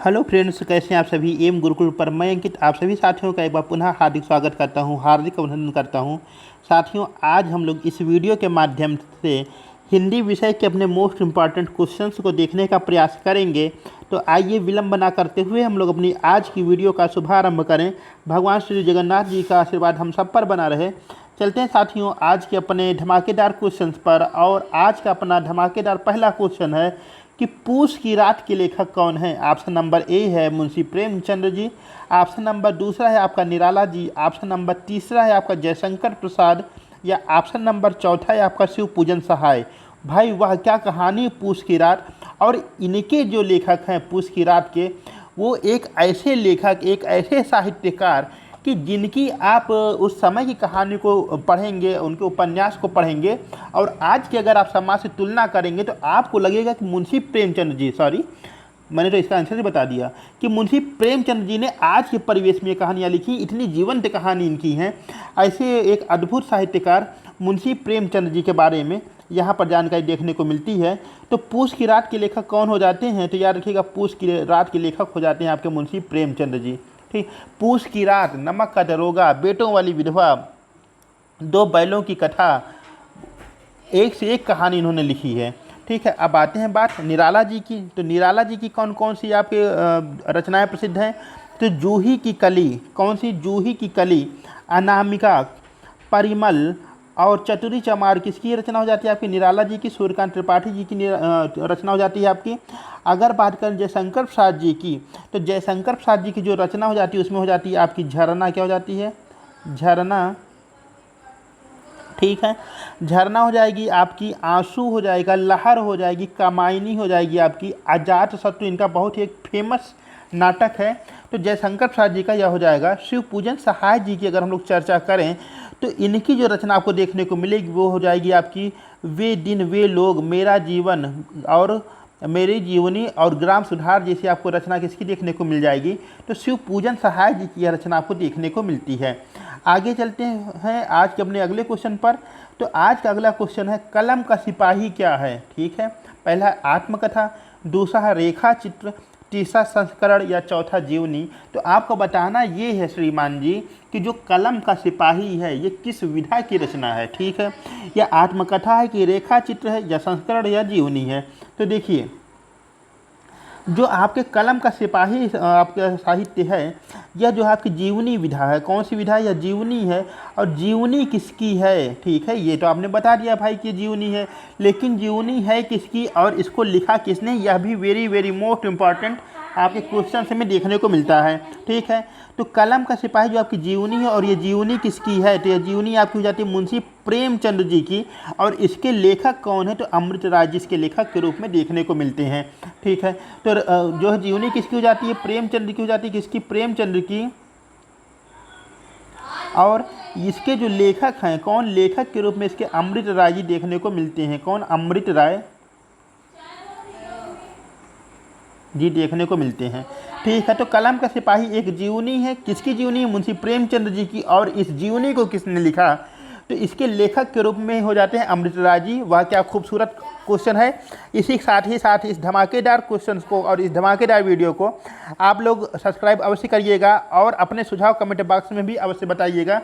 Hello friends, कैसे हैं आप सभी। एम गुरुकुल पर मैं अंकित आप सभी साथियों का एक बार पुनः हार्दिक स्वागत करता हूं, हार्दिक अभिनंदन करता हूं। साथियों, आज हम लोग इस वीडियो के माध्यम से हिंदी विषय के अपने मोस्ट इम्पॉर्टेंट क्वेश्चंस को देखने का प्रयास करेंगे। तो आइए विलंब ना करते हुए हम लोग अपनी आज की वीडियो का शुभारंभ करें। भगवान श्री जगन्नाथ जी का आशीर्वाद हम सब पर बना रहे। चलते हैं साथियों आज के अपने धमाकेदार क्वेश्चंस पर। और आज का अपना धमाकेदार पहला क्वेश्चन है कि पूस की रात के लेखक कौन है। ऑप्शन नंबर ए है मुंशी प्रेमचंद्र जी। ऑप्शन नंबर दूसरा है आपका निराला जी। ऑप्शन नंबर तीसरा है आपका जयशंकर प्रसाद। या ऑप्शन नंबर चौथा है आपका शिव पूजन सहाय। भाई वह क्या कहानी पूस की रात। और इनके जो लेखक हैं पूस की रात के, वो एक ऐसे लेखक, एक ऐसे साहित्यकार कि जिनकी आप उस समय की कहानी को पढ़ेंगे, उनके उपन्यास को पढ़ेंगे और आज की अगर आप समाज से तुलना करेंगे तो आपको लगेगा कि मुंशी प्रेमचंद्र जी, सॉरी मैंने तो इसका आंसर ही बता दिया कि मुंशी प्रेमचंद्र जी ने आज के परिवेश में ये कहानियाँ लिखी। इतनी जीवंत कहानी इनकी हैं। ऐसे एक अद्भुत साहित्यकार मुंशी प्रेमचंद्र जी के बारे में यहाँ पर जानकारी देखने को मिलती है। तो पूस की रात के लेखक कौन हो जाते हैं, तो याद रखिएगा पूस की रात के लेखक हो जाते हैं आपके मुंशी प्रेमचंद्र जी। ठीक, पूस की रात, नमक का दरोगा, बेटों वाली विधवा, दो बैलों की कथा, एक से एक कहानी इन्होंने लिखी है। ठीक है, अब आते हैं बात निराला जी की। तो निराला जी की कौन कौन सी आपके रचनाएं प्रसिद्ध हैं। तो जूही की कली, कौन सी, जूही की कली, अनामिका, परिमल और चतुरी चमार किसकी रचना हो जाती है आपकी, निराला जी की। सूर्यकांत त्रिपाठी जी की रचना हो जाती है आपकी। अगर बात करें जयशंकर प्रसाद जी की, तो जयशंकर प्रसाद जी की जो रचना हो जाती है उसमें हो जाती है आपकी झरना। क्या हो जाती है, झरना। ठीक है, झरना हो जाएगी आपकी, आंसू हो जाएगा, लहर हो जाएगी, कामायनी हो जाएगी आपकी, अजात शत्रु इनका बहुत ही एक फेमस नाटक है। तो जयशंकर प्रसाद जी का यह हो जाएगा। शिव पूजन सहाय जी की अगर हम लोग चर्चा करें तो इनकी जो रचना आपको देखने को मिलेगी वो हो जाएगी आपकी वे दिन वे लोग, मेरा जीवन और मेरी जीवनी और ग्राम सुधार जैसी आपको रचना किसकी देखने को मिल जाएगी। तो शिव पूजन सहाय जी की यह रचना आपको देखने को मिलती है। आगे चलते हैं आज के अपने अगले क्वेश्चन पर। तो आज का अगला क्वेश्चन है कलम का सिपाही क्या है। ठीक है, पहला आत्मकथा, दूसरा है रेखा चित्र, तीसरा संस्करण या चौथा जीवनी। तो आपको बताना ये है श्रीमान जी कि जो कलम का सिपाही है ये किस विधा की रचना है। ठीक है, या आत्मकथा है कि रेखा चित्र है या संस्करण या जीवनी है। तो देखिए जो आपके कलम का सिपाही आपका साहित्य है यह जो है आपकी जीवनी विधा है। कौन सी विधा है, यह जीवनी है। और जीवनी किसकी है, ठीक है, ये तो आपने बता दिया भाई कि जीवनी है, लेकिन जीवनी है किसकी और इसको लिखा किसने, यह भी वेरी वेरी मोस्ट इम्पॉर्टेंट आपके क्वेश्चन से में देखने को मिलता है। ठीक है, तो कलम का सिपाही जो आपकी जीवनी है और ये जीवनी किसकी है, तो यह जीवनी आपकी हो जाती है मुंशी प्रेमचंद्र जी की। और इसके लेखक कौन है, तो अमृतराज जी इसके लेखक के रूप में देखने को मिलते हैं। ठीक है, तो जो है जीवनी किसकी हो जाती है, प्रेमचंद्र की हो जाती है, किसकी, प्रेमचंद्र की। और इसके जो लेखक हैं, कौन लेखक के रूप में इसके अमृत राय जी देखने को मिलते हैं। कौन, अमृत राय जी देखने को मिलते हैं। ठीक है, तो कलम का सिपाही एक जीवनी है, किसकी जीवनी है, मुंशी प्रेमचंद्र जी की। और इस जीवनी को किसने लिखा, तो इसके लेखक के रूप में हो जाते हैं अमृतराज जी। वह क्या खूबसूरत क्वेश्चन है। इसी के साथ इस धमाकेदार क्वेश्चन को और इस धमाकेदार वीडियो को आप लोग सब्सक्राइब अवश्य करिएगा और अपने सुझाव कमेंट बॉक्स में भी अवश्य बताइएगा।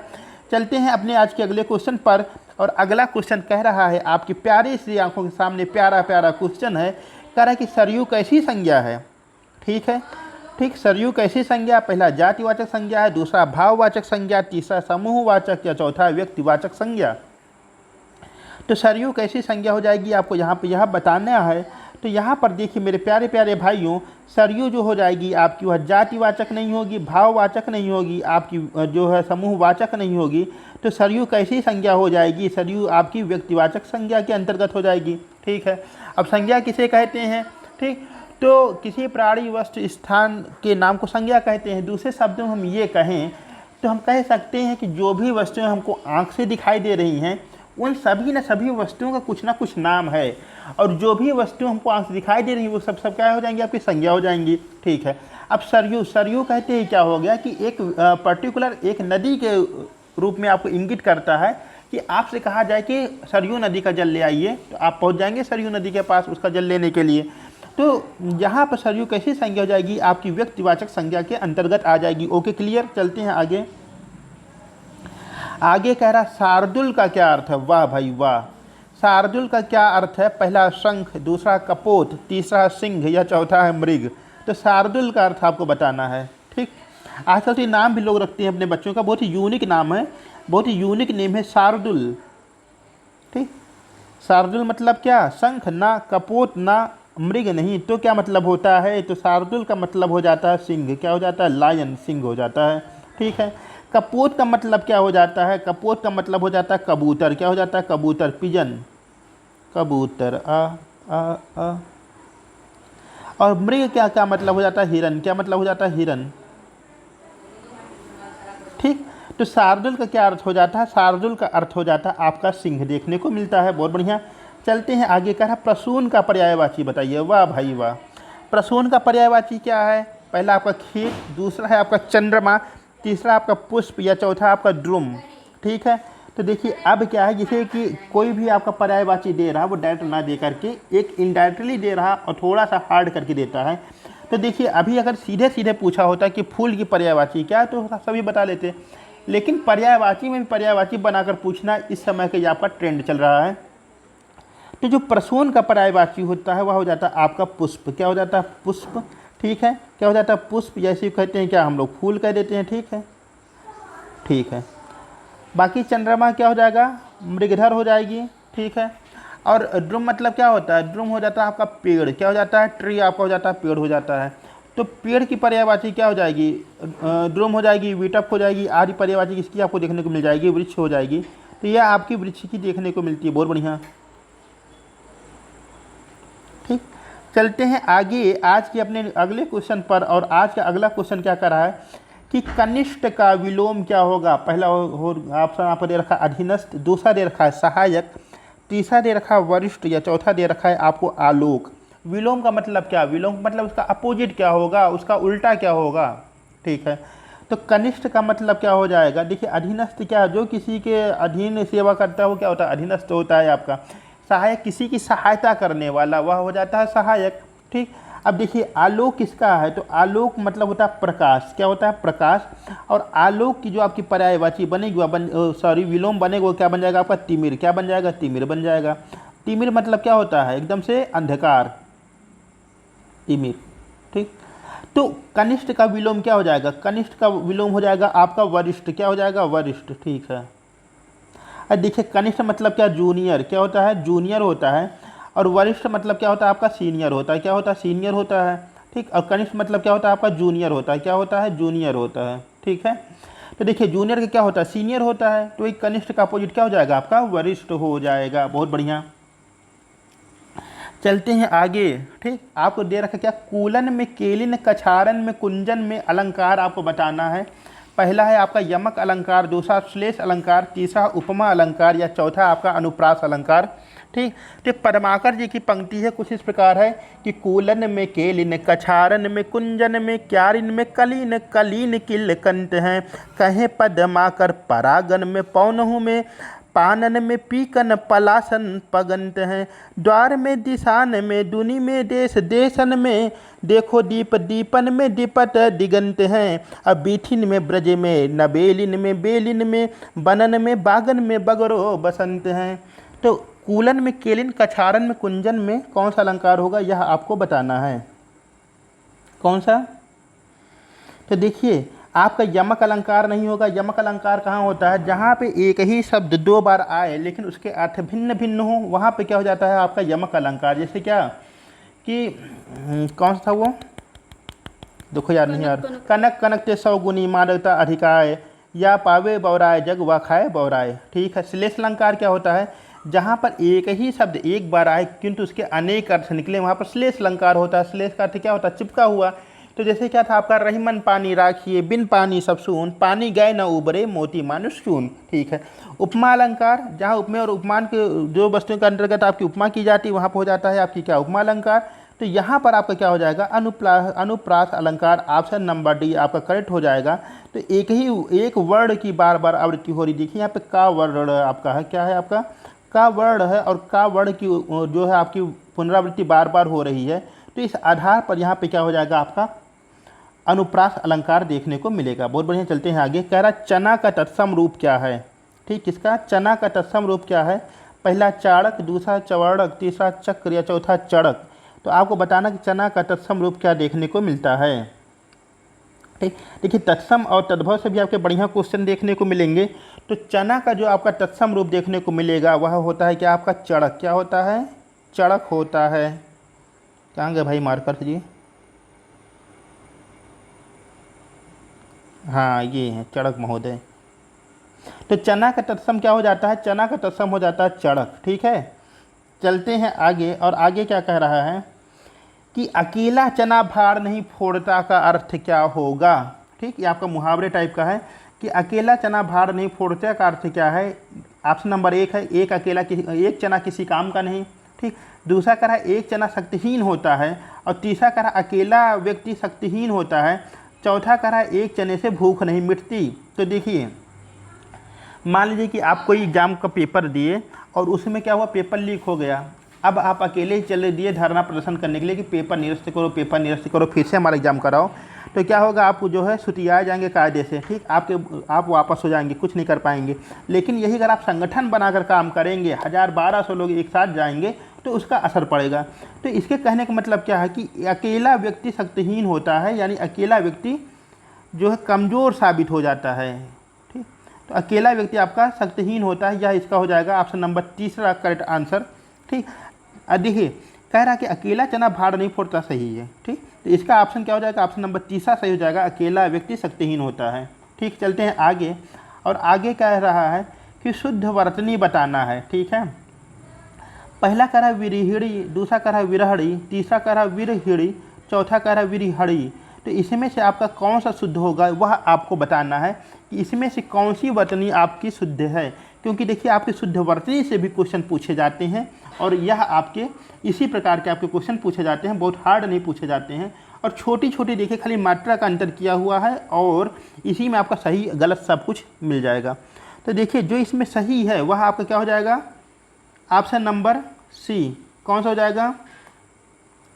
चलते हैं अपने आज के अगले क्वेश्चन पर। और अगला क्वेश्चन कह रहा है, आपकी प्यारी सी आंखों के सामने प्यारा प्यारा क्वेश्चन है, कह रहा है कि सरयू कैसी संज्ञा है। ठीक है, ठीक, सरयू कैसी संज्ञा, पहला जातिवाचक संज्ञा है, दूसरा भाववाचक संज्ञा, तीसरा समूहवाचक या चौथा व्यक्तिवाचक संज्ञा। तो सरयू कैसी संज्ञा हो जाएगी आपको यहाँ पे यह बताना है। तो यहाँ पर देखिए मेरे प्यारे प्यारे भाइयों, सरयू जो हो जाएगी आपकी वह जातिवाचक नहीं होगी, भाववाचक नहीं होगी, आपकी जो है समूहवाचक नहीं होगी। तो सरयू कैसी संज्ञा हो जाएगी, सरयू आपकी व्यक्तिवाचक संज्ञा के अंतर्गत हो जाएगी। ठीक है, अब संज्ञा किसे कहते हैं, ठीक, तो किसी प्राणी वस्तु स्थान के नाम को संज्ञा कहते हैं। दूसरे शब्दों में हम ये कहें तो हम कह सकते हैं कि जो भी वस्तुएं हमको आँख से दिखाई दे रही हैं उन सभी न सभी वस्तुओं का कुछ ना कुछ नाम है। और जो भी वस्तुएं हमको आँख से दिखाई दे रही हैं वो सब क्या हो जाएंगी, आपकी संज्ञा हो जाएंगी। ठीक है, अब सरयू, सरयू कहते हैं क्या हो गया कि एक पर्टिकुलर एक नदी के रूप में आपको इंगित करता है कि आपसे कहा जाए कि सरयू नदी का जल ले आइए, तो आप पहुंच जाएंगे सरयू नदी के पास उसका जल लेने के लिए। तो यहाँ पर सरयू कैसी संज्ञा हो जाएगी, आपकी व्यक्तिवाचक संज्ञा के अंतर्गत आ जाएगी। ओके क्लियर, चलते हैं आगे। आगे कह रहा शार्दुल का क्या अर्थ है। वाह भाई वाह, शार्दुल का क्या अर्थ है। पहला शंख, दूसरा कपोत, तीसरा सिंह या चौथा है मृग। तो शार्दुल का अर्थ आपको बताना है। ठीक, आजकल तो ये नाम भी लोग रखते हैं अपने बच्चों का, बहुत ही यूनिक नाम है, बहुत ही यूनिक नेम है शार्दुल। ठीक, शार्दुल मतलब क्या, शंख ना, कपोत ना, मृग नहीं, तो क्या मतलब होता है, तो शार्दुल का मतलब हो जाता है सिंह। क्या हो जाता है, लायन, सिंह हो जाता है। ठीक है, कपोत का मतलब क्या हो जाता है, कपोत का मतलब हो जाता है कबूतर। क्या हो जाता है, कबूतर, पिजन, कबूतर, आ। और मृग क्या क्या मतलब हो जाता है, हिरन। क्या मतलब हो जाता है, हिरन। ठीक, तो शार्दुल का क्या अर्थ हो जाता है, शार्दुल का अर्थ हो जाता है आपका सिंह, देखने को मिलता है। बहुत बढ़िया, चलते हैं आगे। कह रहा प्रसून का पर्यायवाची बताइए। वाह भाई वाह, प्रसून का पर्यायवाची क्या है। पहला आपका खेत, दूसरा है आपका चंद्रमा, तीसरा आपका पुष्प या चौथा आपका ड्रुम। ठीक है, तो देखिए अब क्या है, जैसे कि कोई भी आपका पर्यायवाची दे रहा है वो डायरेक्ट ना दे करके एक इनडायरेक्टली दे रहा और थोड़ा सा हार्ड करके देता है। तो देखिए अभी अगर सीधे सीधे पूछा होता कि फूल की पर्यायवाची क्या है तो सभी बता लेते, लेकिन पर्यायवाची में भी पर्यायवाची बनाकर पूछना इस समय का ये आपका ट्रेंड चल रहा है। तो जो प्रसून का पर्यायवाची होता है वह हो जाता है आपका पुष्प। क्या हो जाता है, पुष्प। ठीक है, क्या हो जाता है, पुष्प, जैसे कहते हैं क्या हम लोग फूल कह देते हैं। ठीक है, ठीक है। बाकी चंद्रमा क्या हो जाएगा, मृगधर हो जाएगी। ठीक है, और ड्रुम मतलब क्या होता है, ड्रुम हो जाता है आपका पेड़। क्या हो जाता है, ट्री आपका हो जाता है पेड़ हो जाता है। तो पेड़ की पर्यायवाची क्या हो जाएगी, ड्रुम हो जाएगी, विटप हो जाएगी, आदि पर्यायवाची इसकी आपको देखने को मिल जाएगी, वृक्ष हो जाएगी। तो यह आपकी वृक्ष की देखने को मिलती है। बहुत बढ़िया, ठीक, चलते हैं आगे आज के अपने अगले क्वेश्चन पर। और आज का अगला क्वेश्चन क्या कर रहा है कि कनिष्ठ का विलोम क्या होगा। पहला ऑप्शन आपको दे रखा है अधीनस्थ, दूसरा दे रखा है सहायक, तीसरा दे रखा है वरिष्ठ या चौथा दे रखा है आपको आलोक। विलोम का मतलब क्या, विलोम मतलब उसका अपोजिट क्या होगा, उसका उल्टा क्या होगा। ठीक है, तो कनिष्ठ का मतलब क्या हो जाएगा, देखिए अधीनस्थ क्या, जो किसी के अधीन सेवा करता है वो क्या होता है, अधीनस्थ होता है आपका। सहायक, किसी की सहायता करने वाला, वह हो जाता है सहायक। ठीक, अब देखिए आलोक किसका है, तो आलोक मतलब होता है प्रकाश। क्या होता है, प्रकाश। और आलोक की जो आपकी पर्यायवाची बनेगी वह विलोम बनेगा वो क्या बन जाएगा आपका, तिमिर। क्या बन जाएगा, तिमिर बन जाएगा। तिमिर मतलब क्या होता है, एकदम से अंधकार, तिमिर। ठीक, तो कनिष्ठ का विलोम क्या हो जाएगा, कनिष्ठ का विलोम हो जाएगा आपका वरिष्ठ। क्या हो जाएगा, वरिष्ठ। ठीक है, अब देखिए कनिष्ठ मतलब क्या, जूनियर। क्या होता है, जूनियर होता है। और वरिष्ठ मतलब क्या होता है आपका, सीनियर होता है। क्या होता है, सीनियर होता है। ठीक, और कनिष्ठ मतलब क्या होता है आपका, जूनियर होता है। क्या होता है, जूनियर होता है। ठीक है, तो देखिए जूनियर का क्या होता है, सीनियर होता है। तो एक कनिष्ठ का अपोजिट क्या हो जाएगा आपका, वरिष्ठ हो जाएगा। बहुत बढ़िया, चलते हैं आगे। ठीक, आपको दे रखा क्या, कूलन में, केलिन, कछारन में, कुंजन में अलंकार आपको बताना है। पहला है आपका यमक अलंकार, दूसरा श्लेष अलंकार, तीसरा उपमा अलंकार या चौथा आपका अनुप्रास अलंकार। ठीक, तो पद्माकर जी की पंक्ति है कुछ इस प्रकार है कि कूलन में, केलिन, कछारन में, कुंजन में, क्यारिन में, कलीन, कलीन किल कंत हैं, कहें पद्माकर परागन में, पौनहु में, पानन में, पीकन, पलासन पगंत हैं, द्वार में, दिशान में, दुनि में, देश देशन में, देखो दीप दीपन में, दीपत दिगंत हैं, अब बीठिन में, ब्रज में, नबेलिन में, बेलिन में, बनन में, बागन में, बगरो बसंत हैं। तो कूलन में, केलिन, कछारन में, कुंजन में कौन सा अलंकार होगा यह आपको बताना है। कौन सा, तो देखिए आपका यमक अलंकार नहीं होगा। यमक अलंकार कहाँ होता है, जहाँ पे एक ही शब्द दो बार आए लेकिन उसके अर्थ भिन्न भिन्न हो, वहाँ पे क्या हो जाता है आपका यमक अलंकार। जैसे क्या कि कौन सा था वो, देखो यार नहीं यार, कनक कनक ते 100 गुनी मानवता अधिकाय, या पावे बौराय जग वा खाए बौराय। ठीक है, श्लेष अलंकार क्या होता है, जहाँ पर एक ही शब्द एक बार आए किंतु उसके अनेक अर्थ निकले वहाँ पर श्लेष अलंकार होता है। श्लेष का अर्थ क्या होता है, चिपका हुआ। तो जैसे क्या था आपका, रहीमन पानी राखिए, बिन पानी सब सून, पानी गए न उबरे, मोती मानुष चून। ठीक है, उपमा अलंकार, जहाँ उपमेय और उपमान के जो वस्तुओं के अंतर्गत आपकी उपमा की जाती है वहाँ पर हो जाता है आपकी क्या, उपमा अलंकार। तो यहाँ पर आपका क्या हो जाएगा, अनुप्रास अलंकार। ऑप्शन नंबर डी आपका करेक्ट हो जाएगा। तो एक वर्ण की बार बार आवृत्ति हो रही, देखिए यहाँ पे का वर्ण आपका है, क्या है आपका का वर्ण है, और का वर्ण की जो है आपकी पुनरावृत्ति बार बार हो रही है। तो इस आधार पर यहाँ पे क्या हो जाएगा, आपका अनुप्रास अलंकार देखने को मिलेगा। बहुत बढ़िया, चलते हैं आगे। कह रहा चना का तत्सम रूप क्या है। ठीक, किसका, चना का तत्सम रूप क्या है। पहला चाणक, दूसरा चवर्णक, तीसरा चक्र या चौथा चड़क। तो आपको बताना कि चना का तत्सम रूप क्या देखने को मिलता है। ठीक, देखिए तत्सम और तद्भव से भी आपके बढ़िया क्वेश्चन देखने को मिलेंगे। तो चना का जो आपका तत्सम रूप देखने को मिलेगा वह होता है क्या, आपका चड़क। क्या होता है, चड़क होता है। कहाँ गए भाई मार्कर जी, हाँ ये है चड़क महोदय। तो चना का तत्सम क्या हो जाता है, चना का तत्सम हो जाता है चड़क। ठीक है, चलते हैं आगे। और आगे क्या कह रहा है कि अकेला चना भार नहीं फोड़ता का अर्थ क्या होगा। ठीक, ये आपका मुहावरे टाइप का है कि अकेला चना भार नहीं फोड़ता का अर्थ क्या है। ऑप्शन नंबर 1 है, एक चना किसी काम का नहीं। ठीक, दूसरा कह रहा है एक चना शक्तिहीन होता है, और तीसरा कह रहा है अकेला व्यक्ति शक्तिहीन होता है, चौथा कह रहा है एक चने से भूख नहीं मिटती। तो देखिए, मान लीजिए कि आप कोई एग्जाम का पेपर दिए और उसमें क्या हुआ, पेपर लीक हो गया। अब आप अकेले ही चले दिए धरना प्रदर्शन करने के लिए कि पेपर निरस्त करो, पेपर निरस्त करो, फिर से हमारा एग्जाम कराओ। तो क्या होगा, आप जो है सुतिया जाएंगे कायदे से। ठीक, आप वापस हो जाएंगे, कुछ नहीं कर पाएंगे। लेकिन यही अगर आप संगठन बनाकर काम करेंगे, 1000-1200 लोग एक साथ जाएंगे, तो उसका असर पड़ेगा। तो इसके कहने का मतलब क्या है कि अकेला व्यक्ति शक्तिहीन होता है, यानी अकेला व्यक्ति जो है कमज़ोर साबित हो जाता है। ठीक, तो अकेला व्यक्ति आपका शक्तिहीन होता है, यह इसका हो जाएगा ऑप्शन नंबर तीसरा करेक्ट आंसर। ठीक, देखिए कह रहा कि अकेला चना भार नहीं फोड़ता, सही है। ठीक, तो इसका ऑप्शन क्या हो जाएगा, ऑप्शन नंबर तीसरा सही हो जाएगा, अकेला व्यक्ति शक्तिहीन होता है। ठीक, चलते हैं आगे। और आगे कह रहा है कि शुद्ध वर्तनी बताना है। ठीक है, पहला कह रहा विरहिणी, दूसरा कह रहा विरहड़ी, तीसरा कह रहा विरहिणी, चौथा कह रहा विरहड़ी। तो इसमें से आपका कौन सा शुद्ध होगा वह आपको बताना है कि इसमें से कौन सी वर्तनी आपकी शुद्ध है। क्योंकि देखिए आपके शुद्ध वर्तनी से भी क्वेश्चन पूछे जाते हैं, और यह आपके इसी प्रकार के आपके क्वेश्चन पूछे जाते हैं, बहुत हार्ड नहीं पूछे जाते हैं। और छोटी छोटी देखिए खाली मात्रा का अंतर किया हुआ है, और इसी में आपका सही गलत सब कुछ मिल जाएगा। तो देखिए जो इसमें सही है वह आपका क्या हो जाएगा, ऑप्शन नंबर सी। कौन सा हो जाएगा,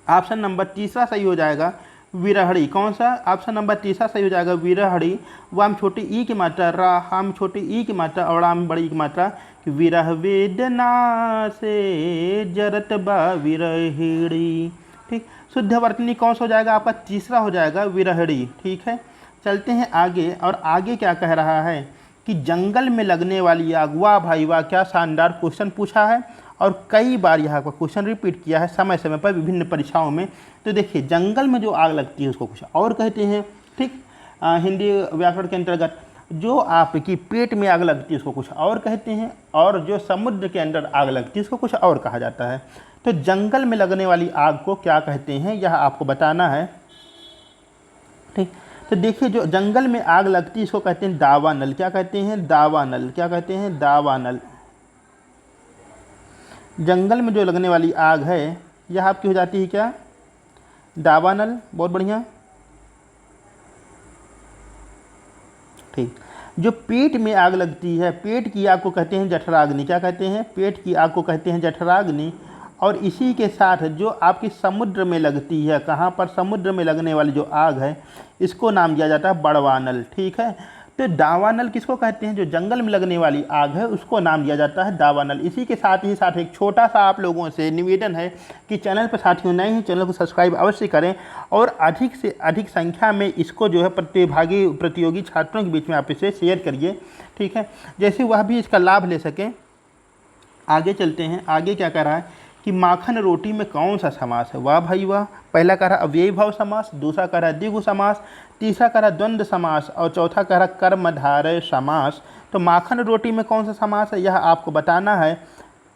ऑप्शन नंबर तीसरा सही हो जाएगा, विरहड़ी। कौन सा, ऑप्शन नंबर तीसरा सही हो जाएगा, विरहड़ी। वाम छोटी ई की मात्रा रा, हम छोटी ई की मात्रा और आम बड़ी की मात्रा, विरह वेदना से जरत बा विरहिणी। ठीक, शुद्ध वर्तनी कौन सा हो जाएगा, आपका तीसरा हो जाएगा, विरहड़ी। ठीक है, चलते हैं आगे। और आगे क्या कह रहा है कि जंगल में लगने वाली आग। वाह भाई वाह, क्या शानदार क्वेश्चन पूछा है, और कई बार यहाँ का क्वेश्चन रिपीट किया है समय समय पर विभिन्न परीक्षाओं में। तो देखिए जंगल में जो आग लगती है उसको कुछ और कहते हैं। ठीक, हिंदी व्याकरण के अंतर्गत जो आपकी पेट में आग लगती है उसको कुछ और कहते हैं, और जो समुद्र के अंदर आग लगती है उसको कुछ और कहा जाता है। तो जंगल में लगने वाली आग को क्या कहते हैं यह आपको बताना है। ठीक, तो देखिए जो जंगल में आग लगती है इसको कहते हैं दावानल। क्या कहते हैं, दावानल। क्या कहते हैं, दावानल। जंगल में जो लगने वाली आग है यह आपकी हो जाती है क्या, दावानल। बहुत बढ़िया। ठीक, जो पेट में आग लगती है, पेट की आग को कहते हैं जठराग्नि। क्या कहते हैं, पेट की आग को कहते हैं जठराग्नि। और इसी के साथ जो आपकी समुद्र में लगती है, कहाँ पर, समुद्र में लगने वाली जो आग है इसको नाम दिया जाता है बड़वानल। ठीक है, तो दावानल किसको कहते हैं, जो जंगल में लगने वाली आग है उसको नाम दिया जाता है दावानल। इसी के साथ ही साथ एक छोटा सा आप लोगों से निवेदन है कि चैनल पर साथियों नए हैं, चैनल को सब्सक्राइब अवश्य करें, और अधिक से अधिक संख्या में इसको जो है प्रतियोगी छात्रों के बीच में आप इसे शेयर करिए। ठीक है, जैसे वह भी इसका लाभ ले सकें। आगे चलते हैं। आगे क्या कह रहा है कि माखन रोटी में कौन सा समास है। वाह भाई वाह, पहला कह रहा अव्ययी भाव समास, दूसरा कह रहा द्विगु समास, तीसरा कह रहा द्वंद्व समास, और चौथा कह रहा कर्मधारय समास। तो माखन रोटी में कौन सा समास है यह आपको बताना है।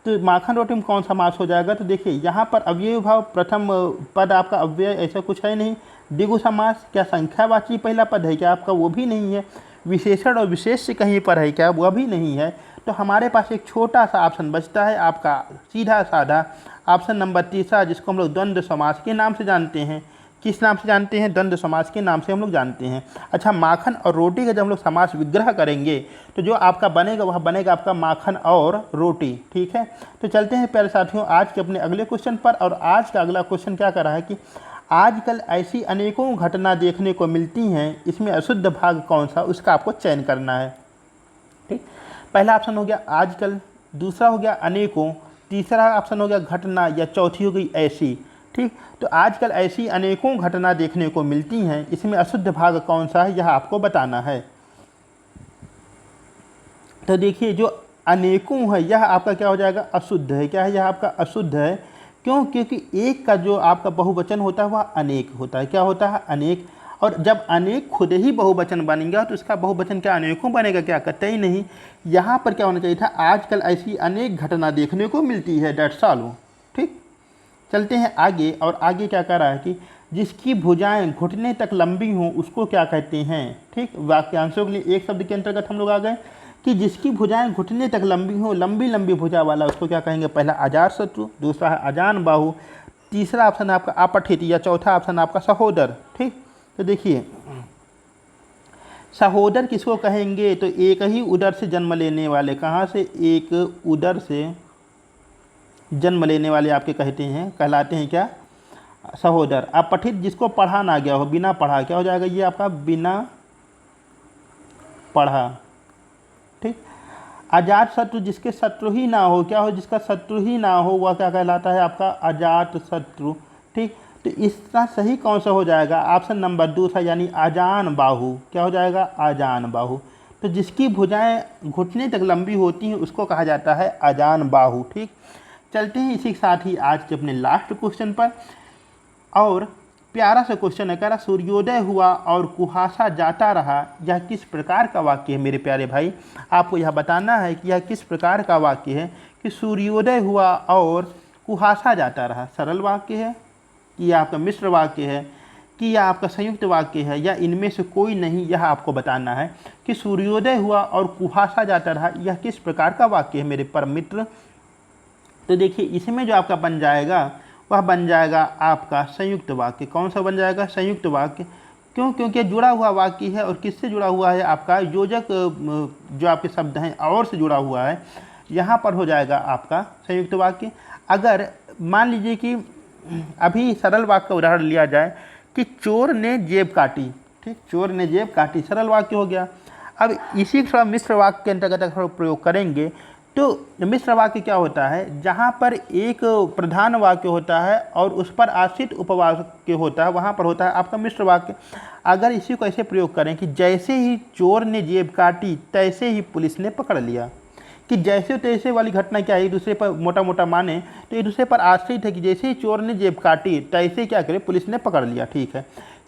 तो माखन रोटी में कौन सा समास हो जाएगा, तो देखिए यहाँ पर अव्ययी भाव प्रथम पद आपका अव्यय ऐसा कुछ है नहीं। द्विगु समास क्या संख्यावाची पहला पद है क्या आपका, वो भी नहीं है। विशेषण और विशेष्य कहीं पर है क्या, वह भी नहीं है। तो हमारे पास एक छोटा सा ऑप्शन बचता है आपका सीधा साधा ऑप्शन नंबर तीसरा, जिसको हम लोग द्वंद्व समास के नाम से जानते हैं। किस नाम से जानते हैं? द्वंद्व समास के नाम से हम लोग जानते हैं। अच्छा, माखन और रोटी का जब हम लोग समास विग्रह करेंगे तो जो आपका बनेगा वह बनेगा आपका माखन और रोटी। ठीक है, तो चलते हैं प्यारे साथियों आज के अपने अगले क्वेश्चन पर। और आज का अगला क्वेश्चन क्या कर रहा है कि आजकल ऐसी अनेकों घटना देखने को मिलती हैं, इसमें अशुद्ध भाग कौन सा, उसका आपको चयन करना है। ठीक, पहला ऑप्शन हो गया आजकल, दूसरा हो गया अनेकों, तीसरा ऑप्शन हो गया घटना, या चौथी हो गई ऐसी। ठीक, तो आजकल ऐसी अनेकों घटना देखने को मिलती हैं, इसमें अशुद्ध भाग कौन सा है यह आपको बताना है। तो देखिए जो अनेकों है यह आपका क्या हो जाएगा? अशुद्ध है। क्या है? यह आपका अशुद्ध है। क्यों? क्योंकि एक का जो आपका बहुवचन होता है वह अनेक होता है। क्या होता है? अनेक। और जब अनेक खुद ही बहुवचन बनेगा तो उसका बहुवचन क्या अनेकों बनेगा? क्या? कतई नहीं। यहाँ पर क्या होना चाहिए था? आजकल ऐसी अनेक घटना देखने को मिलती है, डेट्स ऑल। ठीक, चलते हैं आगे। और आगे क्या कह रहा है कि जिसकी भुजाएं घुटने तक लंबी हों उसको क्या कहते हैं? ठीक, वाक्यांशों के लिए एक शब्द के अंतर्गत हम लोग आ गए कि जिसकी भुजाएं घुटने तक लंबी हों, लंबी लंबी भुजा वाला, उसको क्या कहेंगे? पहला अजातशत्रु, दूसरा है अजान बाहु, तीसरा ऑप्शन है आपका अपठित, या चौथा ऑप्शन आपका सहोदर। ठीक, तो देखिए सहोदर किसको कहेंगे? तो एक ही उदर से जन्म लेने वाले। कहाँ से? एक उदर से जन्म लेने वाले आपके कहते हैं, कहलाते हैं क्या? सहोदर। अपठित जिसको पढ़ा ना गया हो, बिना पढ़ा, क्या हो जाएगा? ये आपका बिना पढ़ा। ठीक, अजात शत्रु जिसके शत्रु ही ना हो, क्या हो? जिसका शत्रु ही ना हो वह क्या कहलाता है? आपका अजात शत्रु। ठीक, तो इसका सही कौन सा हो जाएगा? ऑप्शन नंबर दूसरा, यानी अजान बाहु। क्या हो जाएगा? अजान बाहु। तो जिसकी भुजाएं घुटने तक लंबी होती हैं उसको कहा जाता है अजान बाहु। ठीक, चलते हैं इसी के साथ ही आज के अपने लास्ट क्वेश्चन पर। और प्यारा सा क्वेश्चन है, कह रहा सूर्योदय हुआ और कुहासा जाता रहा, यह किस प्रकार का वाक्य है? मेरे प्यारे भाई, आपको यह बताना है कि यह किस प्रकार का वाक्य है कि सूर्योदय हुआ और कुहासा जाता रहा। सरल वाक्य है कि यह आपका मिश्र वाक्य है कि यह आपका संयुक्त वाक्य है, या इनमें से कोई नहीं? यह आपको बताना है कि सूर्योदय हुआ और कुहासा जाता रहा, यह किस प्रकार का वाक्य है मेरे परम मित्र। तो देखिए इसमें जो आपका बन जाएगा वह बन जाएगा आपका संयुक्त वाक्य। कौन सा बन जाएगा? संयुक्त वाक्य। क्यों? क्योंकि जुड़ा हुआ वाक्य है। और किससे जुड़ा हुआ है? आपका योजक जो आपके शब्द हैं और से जुड़ा हुआ है, यहाँ पर हो जाएगा आपका संयुक्त वाक्य। अगर मान लीजिए कि अभी सरल वाक्य का उदाहरण लिया जाए कि चोर ने जेब काटी। ठीक, चोर ने जेब काटी, सरल वाक्य हो गया। अब इसी थोड़ा मिश्र वाक्य के अंतर्गत अगर प्रयोग करेंगे तो मिश्र वाक्य क्या होता है? जहाँ पर एक प्रधान वाक्य होता है और उस पर आश्रित उपवाक्य होता है, वहाँ पर होता है आपका मिश्र वाक्य। अगर इसी को ऐसे प्रयोग करें कि जैसे ही चोर ने जेब काटी तैसे ही पुलिस ने पकड़ लिया, कि जैसे तैसे वाली घटना क्या है? एक दूसरे पर मोटा मोटा माने तो एक दूसरे पर आश्रित है कि जैसे ही चोर ने जेब काटी तैसे क्या करे? पुलिस ने पकड़ लिया। ठीक है,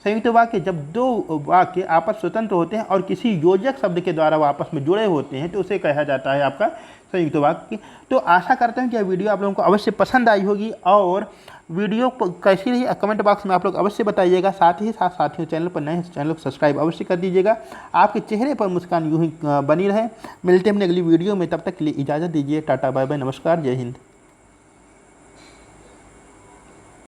संयुक्त वाक्य जब दो वाक्य आपस स्वतंत्र होते हैं और किसी योजक शब्द के द्वारा वो आपस में जुड़े होते हैं तो उसे कहा जाता है आपका संयुक्त वाक्य। तो आशा करता हूँ कि यह वीडियो आप लोगों को अवश्य पसंद आई होगी, और वीडियो कैसी रही कमेंट बॉक्स में आप लोग अवश्य बताइएगा। साथ ही साथ साथियों, चैनल पर नए चैनल को सब्सक्राइब अवश्य कर दीजिएगा। आपके चेहरे पर मुस्कान यूँ ही बनी रहे। मिलते हैं अपने अगली वीडियो में, तब तक के लिए इजाज़त दीजिए। टाटा बाय बाय, नमस्कार, जय हिंद।